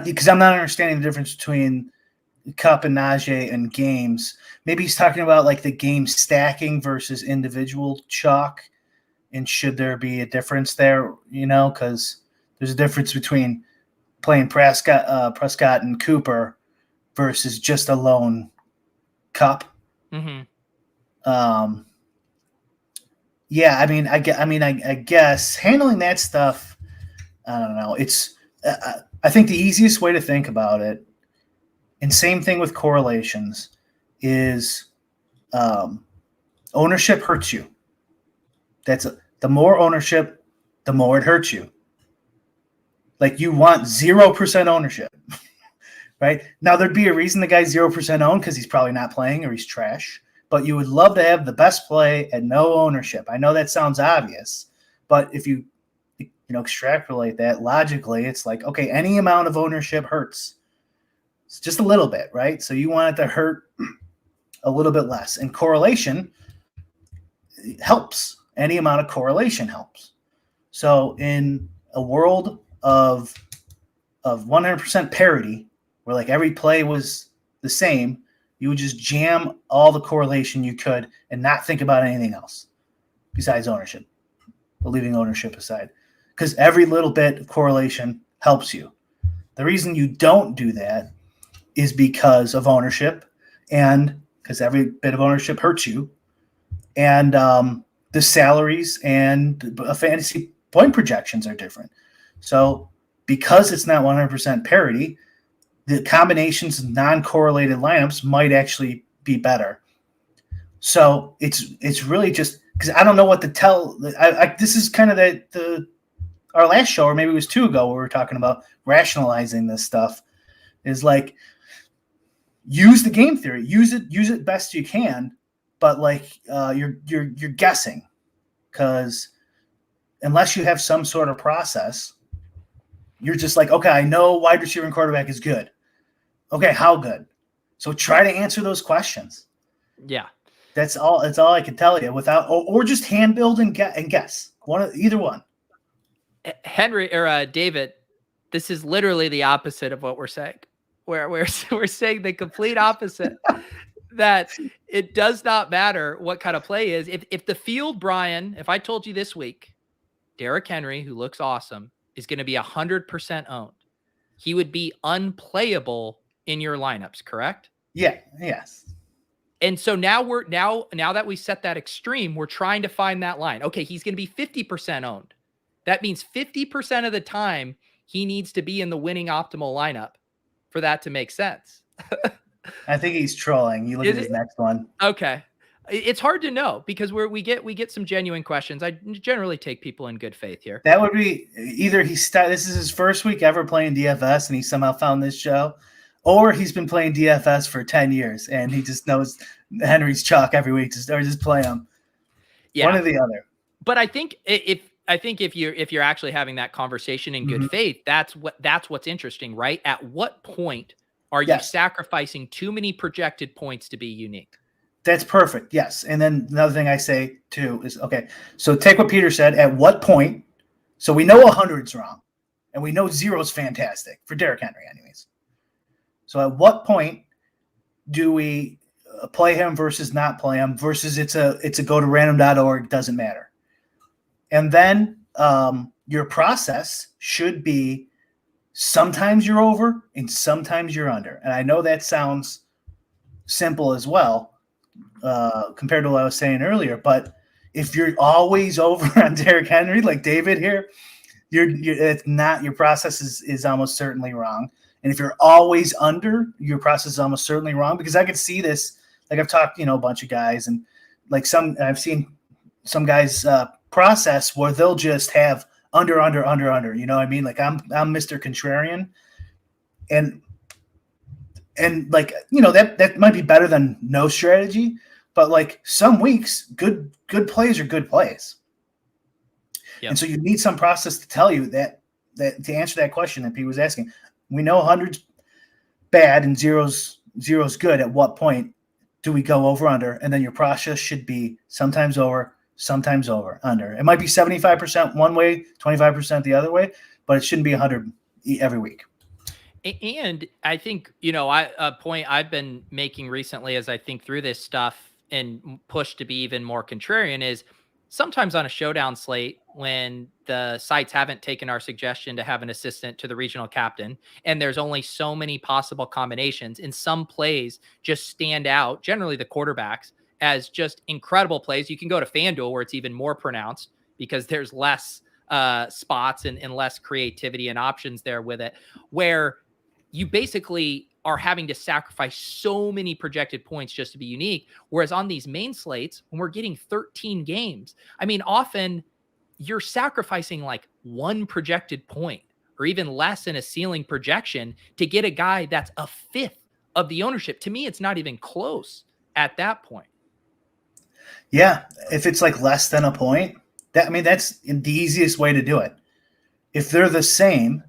Because I'm not understanding the difference between Kupp and Najee and games. Maybe he's talking about like the game stacking versus individual chalk, and should there be a difference there? Because there's a difference between playing Prescott and Cooper versus just a lone Kupp. Mm-hmm. Yeah, I mean, I guess handling that stuff, I don't know. It's, I think the easiest way to think about it, and same thing with correlations, is ownership hurts you. The more ownership, the more it hurts you. Like you want 0% ownership, right? Now there'd be a reason the guy's 0% owned because he's probably not playing or he's trash. But you would love to have the best play at no ownership. I know that sounds obvious, but if you extrapolate that logically, it's like, okay, any amount of ownership hurts. It's just a little bit, right? So you want it to hurt a little bit less. And correlation helps. Any amount of correlation helps. So in a world of 100% parity, where like every play was the same, you would just jam all the correlation you could and not think about anything else besides ownership, but leaving ownership aside. Because every little bit of correlation helps you. The reason you don't do that is because of ownership, and because every bit of ownership hurts you, and the salaries and fantasy point projections are different. So because it's not 100% parity, the combinations of non-correlated lineups might actually be better. So it's really just because I don't know what to tell. This is kind of our last show, or maybe it was 2 ago, where we were talking about rationalizing this stuff. Is like use the game theory, use it best you can, but like you're guessing, because unless you have some sort of process, you're just like, okay, I know wide receiver and quarterback is good. Okay, how good? So try to answer those questions. Yeah. That's all I can tell you without or just hand build and guess. Either one. Henry or David, this is literally the opposite of what we're saying. We're saying the complete opposite. That it does not matter what kind of play is. If the field, Brian, if I told you this week, Derrick Henry, who looks awesome, is going to be 100% owned, he would be unplayable in your lineups, correct? Yeah. Yes. And so now now that we set that extreme, we're trying to find that line. Okay, he's going to be 50% owned. That means 50% of the time he needs to be in the winning optimal lineup for that to make sense. I think he's trolling. You look at his next one. Okay. It's hard to know because we get some genuine questions. I generally take people in good faith here. That would be either this is his first week ever playing DFS and he somehow found this show, or he's been playing DFS for 10 years and he just knows Henry's chalk every week or just play him. Yeah. One or the other. But I think if you're actually having that conversation in good faith, that's what's interesting, right? At what point are you sacrificing too many projected points to be unique? That's perfect. Yes. And then another thing I say too is, okay, so take what Peter said. At what point? So we know 100's wrong and we know 0's fantastic for Derrick Henry anyways. So at what point do we play him versus not play him versus it's a go to random.org, doesn't matter. And then your process should be sometimes you're over and sometimes you're under. And I know that sounds simple as well compared to what I was saying earlier, but if you're always over on Derrick Henry, like David here, it's not, your process is almost certainly wrong. And if you're always under, your process is almost certainly wrong, because I could see this, like I've talked, a bunch of guys, and like I've seen some guys process where they'll just have under, you know what I mean? Like I'm Mr. Contrarian, and like, that might be better than no strategy, but like some weeks, good plays are good plays. Yep. And so you need some process to tell you that to answer that question that Pete was asking. We know 100's bad and zero's good. At what point do we go over under? And then your process should be sometimes over, under. It might be 75% one way, 25% the other way, but it shouldn't be 100 every week. And I think, a point I've been making recently as I think through this stuff and push to be even more contrarian is sometimes on a showdown slate, when the sites haven't taken our suggestion to have an assistant to the regional captain, and there's only so many possible combinations, and some plays just stand out, generally the quarterbacks, as just incredible plays. You can go to FanDuel where it's even more pronounced because there's less spots and less creativity and options there with it, where you basically are having to sacrifice so many projected points just to be unique. Whereas on these main slates, when we're getting 13 games, I mean, often you're sacrificing like one projected point or even less in a ceiling projection to get a guy that's a fifth of the ownership. To me, it's not even close at that point. Yeah. If it's like less than a point, that's the easiest way to do it. If they're the same,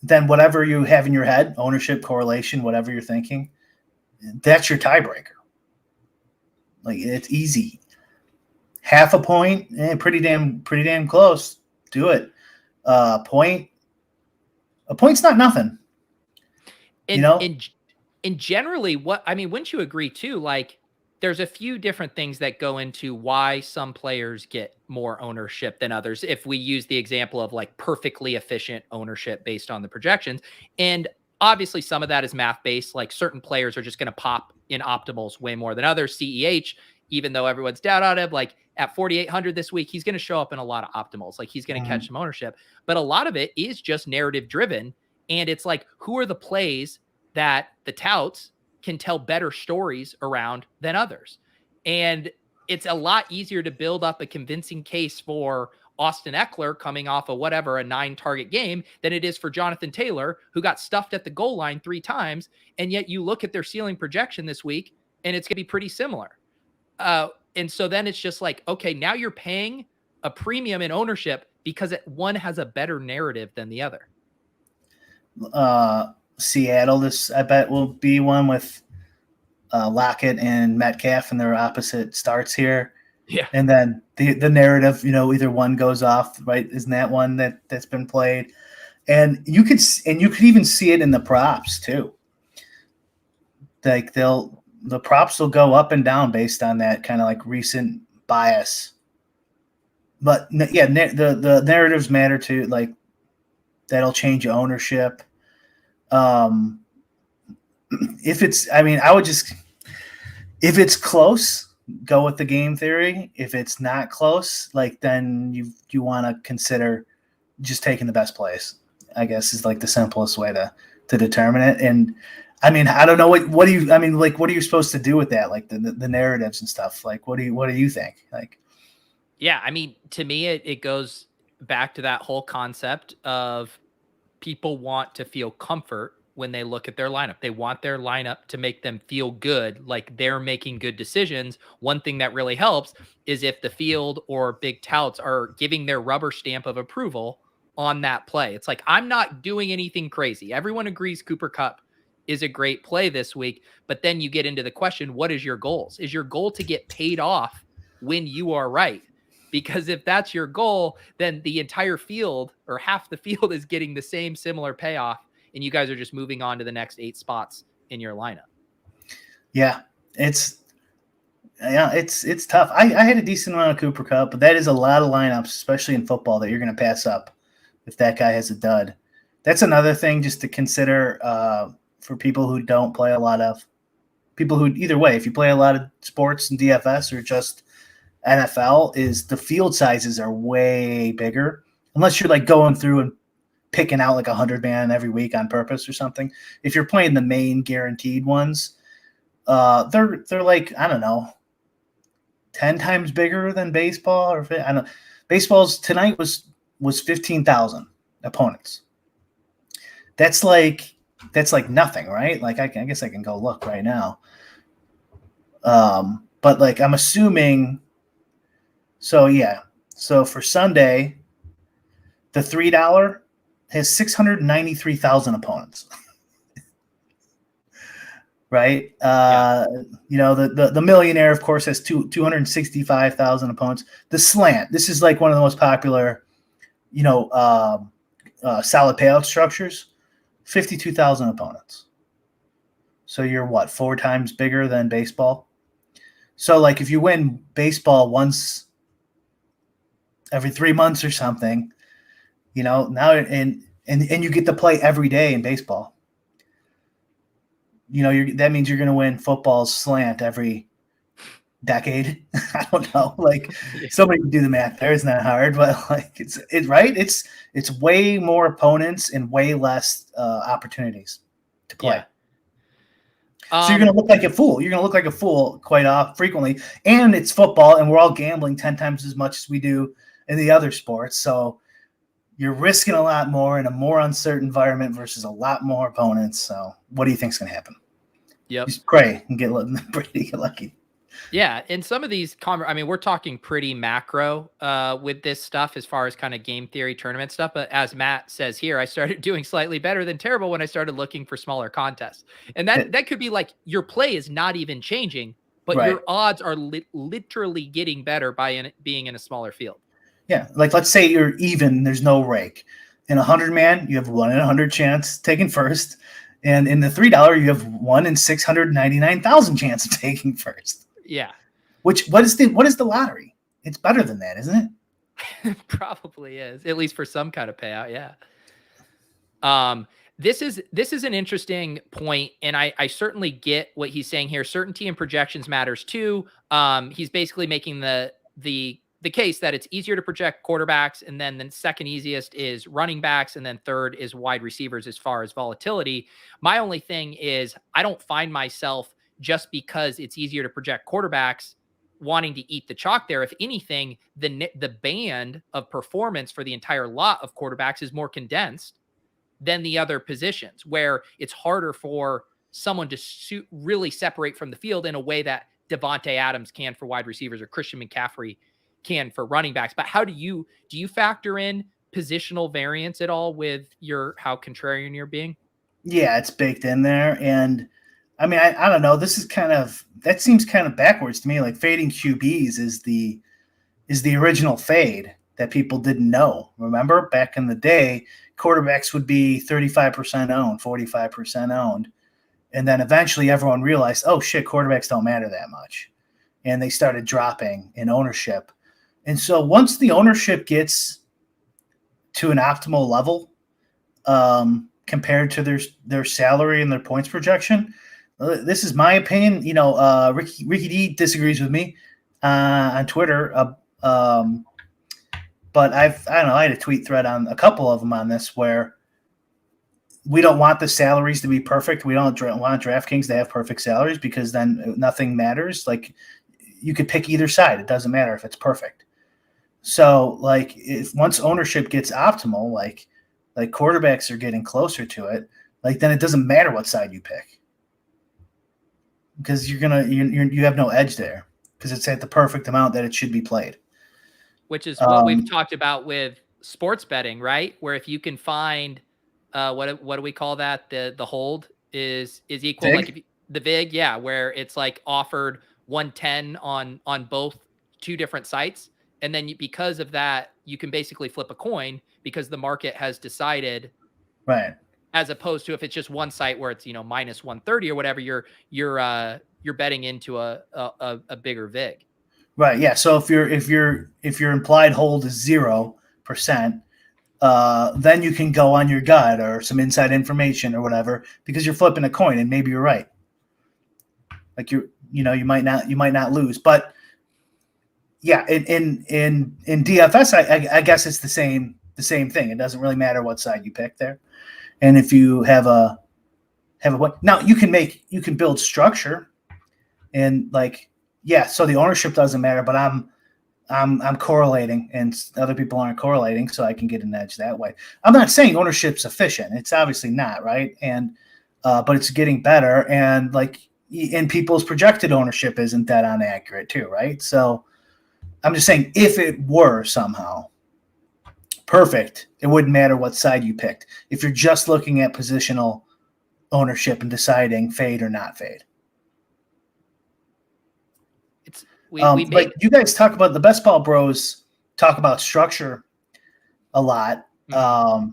then whatever you have in your head, ownership, correlation, whatever you're thinking, that's your tiebreaker. Like, it's easy. Half a point, pretty damn close. Do it. A point's not nothing. And generally, wouldn't you agree too? Like, there's a few different things that go into why some players get more ownership than others. If we use the example of like perfectly efficient ownership based on the projections, and obviously some of that is math based, like certain players are just going to pop in optimals way more than others. CEH, even though everyone's doubt on him, like at 4,800 this week, he's going to show up in a lot of optimals. Like he's going to catch some ownership, but a lot of it is just narrative driven. And it's like, who are the plays that the touts can tell better stories around than others? And it's a lot easier to build up a convincing case for Austin Eckler coming off of a 9-target game than it is for Jonathan Taylor, who got stuffed at the goal line 3 times. And yet you look at their ceiling projection this week and it's going to be pretty similar. And so then it's just like, okay, now you're paying a premium in ownership because one has a better narrative than the other. Seattle. I bet will be one with Lockett and Metcalf, and their opposite starts here. Yeah. And then the narrative, either one goes off, right? Isn't that one that's been played? And you could even see it in the props too. Like the props will go up and down based on that kind of like recent bias. But yeah, the narratives matter too. Like that'll change ownership. If it's close, go with the game theory. If it's not close, then you want to consider just taking the best plays, I guess, is like the simplest way to determine it. And I don't know what do you what are you supposed to do with that? Like the narratives and stuff. Like what do you think? Like, yeah, to me it goes back to that whole concept of people want to feel comfort when they look at their lineup. They want their lineup to make them feel good, like they're making good decisions. One thing that really helps is if the field or big touts are giving their rubber stamp of approval on that play. It's like, I'm not doing anything crazy. Everyone agrees Cooper Kupp is a great play this week, but then you get into the question, what is your goals? Is your goal to get paid off when you are right? Because if that's your goal, then the entire field or half the field is getting the same similar payoff, and you guys are just moving on to the next 8 spots in your lineup. Yeah, it's tough. I had a decent amount of Cooper Kupp, but that is a lot of lineups, especially in football, that you're going to pass up if that guy has a dud. That's another thing just to consider for people who don't play a lot of people who either way, if you play a lot of sports and DFS or just NFL, is the field sizes are way bigger unless you're like going through and picking out like 100 man every week on purpose or something. If you're playing the main guaranteed ones, they're like, I don't know, 10 times bigger than baseball, or I don't know. Baseball's tonight was 15,000 opponents. That's like nothing, right? Like I guess I can go look right now. But like I'm assuming. So yeah. So for Sunday, the $3 has 693,000 opponents. Right? Yeah. The millionaire, of course, has 265,000 opponents. The slant, this is like one of the most popular, solid payout structures, 52,000 opponents. So you're what, 4 times bigger than baseball? So like if you win baseball once every 3 months or something, now and you get to play every day in baseball. That means you're going to win football's slant every decade. I don't know. Like somebody can do the math there. It's not hard, but like it's right. It's way more opponents and way less opportunities to play. Yeah. So you're going to look like a fool. You're going to look like a fool quite frequently. And it's football, and we're all gambling 10 times as much as we do in the other sports. So you're risking a lot more in a more uncertain environment versus a lot more opponents. So what do you think is going to happen? Yep. Just pray and get lucky. Yeah, and some of these, we're talking pretty macro with this stuff as far as kind of game theory tournament stuff. But as Matt says here, I started doing slightly better than terrible when I started looking for smaller contests. And that could be like your play is not even changing, but right. Your odds are literally getting better by being in a smaller field. Yeah, like let's say you're even, there's no rake. In 100 man, you have 1 in 100 chance taking first. And in the $3, you have 1 in 699,000 chance of taking first. Yeah. What is the lottery? It's better than that, isn't it? It probably is, at least for some kind of payout. Yeah. This is an interesting point, and I certainly get what he's saying here. Certainty and projections matters too. He's basically making the case that it's easier to project quarterbacks, and then the second easiest is running backs, and then third is wide receivers as far as volatility. My only thing is I don't find myself, just because it's easier to project quarterbacks, wanting to eat the chalk there. If anything, the band of performance for the entire lot of quarterbacks is more condensed than the other positions, where it's harder for someone to really separate from the field in a way that Devontae Adams can for wide receivers or Christian McCaffrey can for running backs. But how do you factor in positional variance at all with how contrarian you're being? Yeah, it's baked in there. And I mean, I don't know. That seems kind of backwards to me. Like fading QBs is the original fade that people didn't know. Remember back in the day, quarterbacks would be 35% owned, 45% owned. And then eventually everyone realized, oh shit, quarterbacks don't matter that much. And they started dropping in ownership. And so once the ownership gets to an optimal level, compared to their salary and their points projection. This is my opinion. Ricky D disagrees with me on Twitter. But I don't know. I had a tweet thread on a couple of them on this where we don't want the salaries to be perfect. We don't want DraftKings to have perfect salaries because then nothing matters. Like you could pick either side. It doesn't matter if it's perfect. So like if once ownership gets optimal, like quarterbacks are getting closer to it, like then it doesn't matter what side you pick because you have no edge there because it's at the perfect amount that it should be played. Which is what we've talked about with sports betting, right? Where if you can find what do we call that? The hold is equal VIG? like if the VIG, yeah, where it's like offered 110 on both two different sites. And then because of that, you can basically flip a coin because the market has decided, right? As opposed to if it's just one site where it's minus 130 or whatever, you're betting into a bigger VIG. Right. Yeah. So if your implied hold is 0%, then you can go on your gut or some inside information or whatever because you're flipping a coin and maybe you're right. Like you might not lose, but yeah, in DFS, I guess it's the same thing. It doesn't really matter what side you pick there, and if you have a now you can build structure, and like so the ownership doesn't matter, but I'm correlating, and other people aren't correlating, so I can get an edge that way. I'm not saying ownership's efficient; it's obviously not, right? And but it's getting better, and like in people's projected ownership isn't that inaccurate too, right? So. I'm just saying if it were somehow perfect, it wouldn't matter what side you picked. If you're just looking at positional ownership and deciding fade or not fade. But you guys talk about the Best Ball Bros talk about structure a lot. Mm-hmm.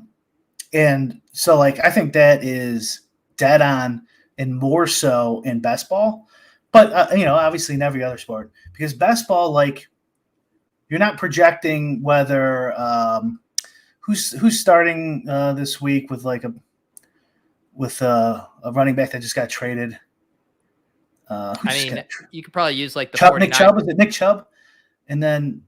And so like I think that is dead on and more so in best ball. But obviously in every other sport. Because best ball, like you're not projecting whether who's starting this week with a running back that just got traded. You could probably use like the Nick Chubb. Was it Nick Chubb? And then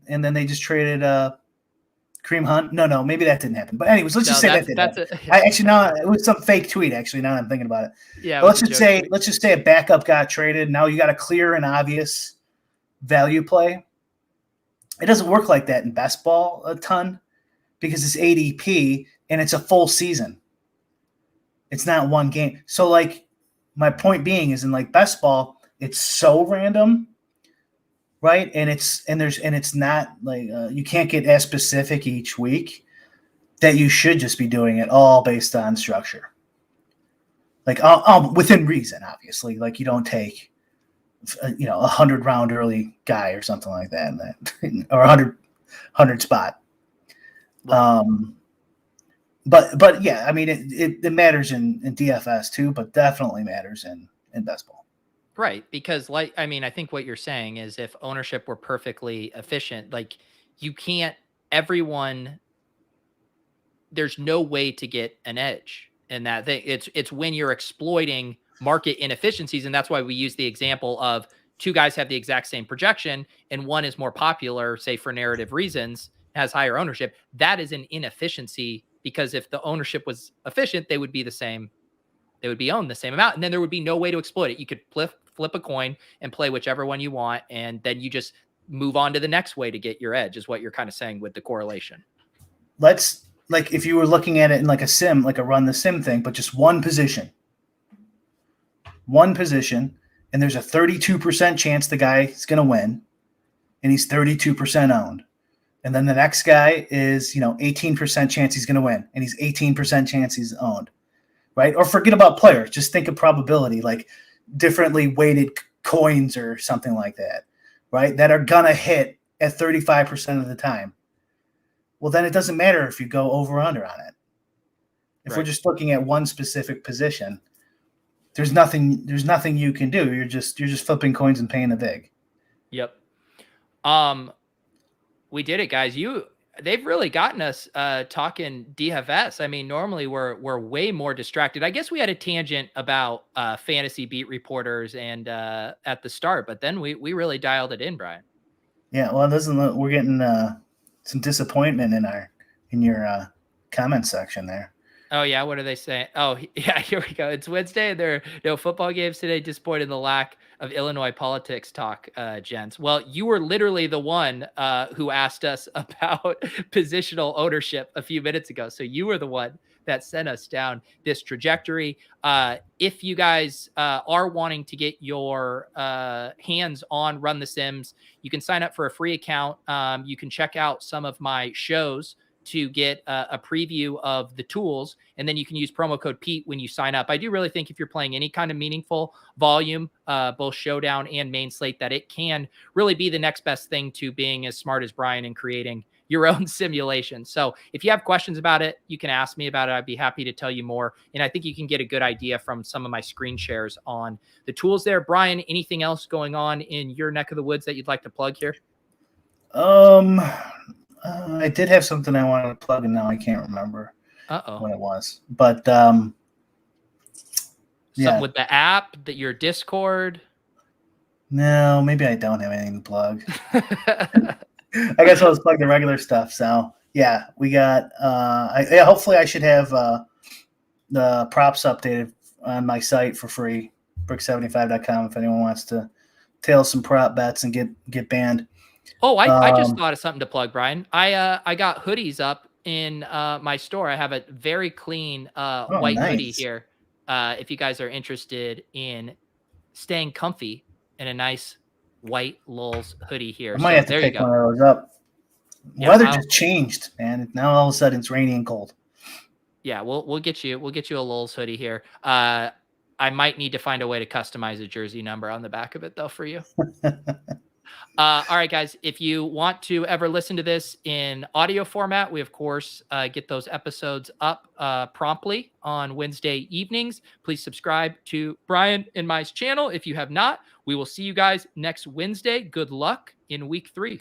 they just traded Kareem Hunt. No, maybe that didn't happen. But anyways, let's just say that didn't happen. It was some fake tweet. Actually, now that I'm thinking about it. Yeah. Let's just say a backup got traded. Now you got a clear and obvious value play. It doesn't work like that in best ball a ton because it's ADP and it's a full season. It's not one game. So like my point being is in like best ball, it's so random, right? And it's not like you can't get as specific each week that you should just be doing it all based on structure. Like within reason, obviously. Like you don't take 100 round early guy or something like that, or 100 spot. Right. But yeah, I mean it matters in DFS too, but definitely matters in best ball. Right, because I think what you're saying is if ownership were perfectly efficient, like you can't there's no way to get an edge in that thing. It's when you're exploiting market inefficiencies. And that's why we use the example of two guys have the exact same projection and one is more popular, say for narrative reasons, has higher ownership. That is an inefficiency because if the ownership was efficient, they would be the same. They would be owned the same amount. And then there would be no way to exploit it. You could flip a coin and play whichever one you want. And then you just move on to the next way to get your edge is what you're kind of saying with the correlation. Let's like, if you were looking at it in like a sim, like a run the sim thing, but just one position, and there's a 32% chance the guy is going to win, and he's 32% owned. And then the next guy is, 18% chance he's going to win, and he's 18% chance he's owned. right? Or forget about players. Just think of probability, like differently weighted coins or something like that, right? That are going to hit at 35% of the time. Well, then it doesn't matter if you go over or under on it. If we're just looking at one specific position, there's nothing you can do. You're just flipping coins and paying the vig. Yep. We did it, guys. They've really gotten us talking DFS. I mean, normally we're way more distracted. I guess we had a tangent about fantasy beat reporters and at the start, but then we really dialed it in, Brian. Yeah, well, we're getting some disappointment in your comment section there. Oh yeah, what are they saying? Oh yeah, here we go. It's Wednesday, and there are no football games today. Disappointed in the lack of Illinois politics talk, gents. Well, you were literally the one who asked us about positional ownership a few minutes ago. So you were the one that sent us down this trajectory. If you guys are wanting to get your hands on Run the Sims, you can sign up for a free account. You can check out some of my shows to get a preview of the tools, and then you can use promo code Pete when you sign up. I do really think if you're playing any kind of meaningful volume, both showdown and main slate, that it can really be the next best thing to being as smart as Brian and creating your own simulation. So if you have questions about it, you can ask me about it. I'd be happy to tell you more. And I think you can get a good idea from some of my screen shares on the tools there. Brian, anything else going on in your neck of the woods that you'd like to plug here? I did have something I wanted to plug, and now I can't remember what it was. But something with the app, that your Discord. No, maybe I don't have anything to plug. I guess I'll just plug the regular stuff. So yeah, we got. Hopefully, I should have the props updated on my site for free, BRIC75.com. If anyone wants to tail some prop bets and get banned. Oh, I just thought of something to plug, Brian. I got hoodies up in my store. I have a very clean white hoodie here. If you guys are interested in staying comfy in a nice white Lolz hoodie here. I might have to pick one of those up. Yeah, weather just changed, man. Now all of a sudden it's rainy and cold. Yeah, we'll get you a Lolz hoodie here. I might need to find a way to customize a jersey number on the back of it though for you. All right, guys, if you want to ever listen to this in audio format, we, of course, get those episodes up promptly on Wednesday evenings. Please subscribe to Brian and my channel if you have not. We will see you guys next Wednesday. Good luck in week 3.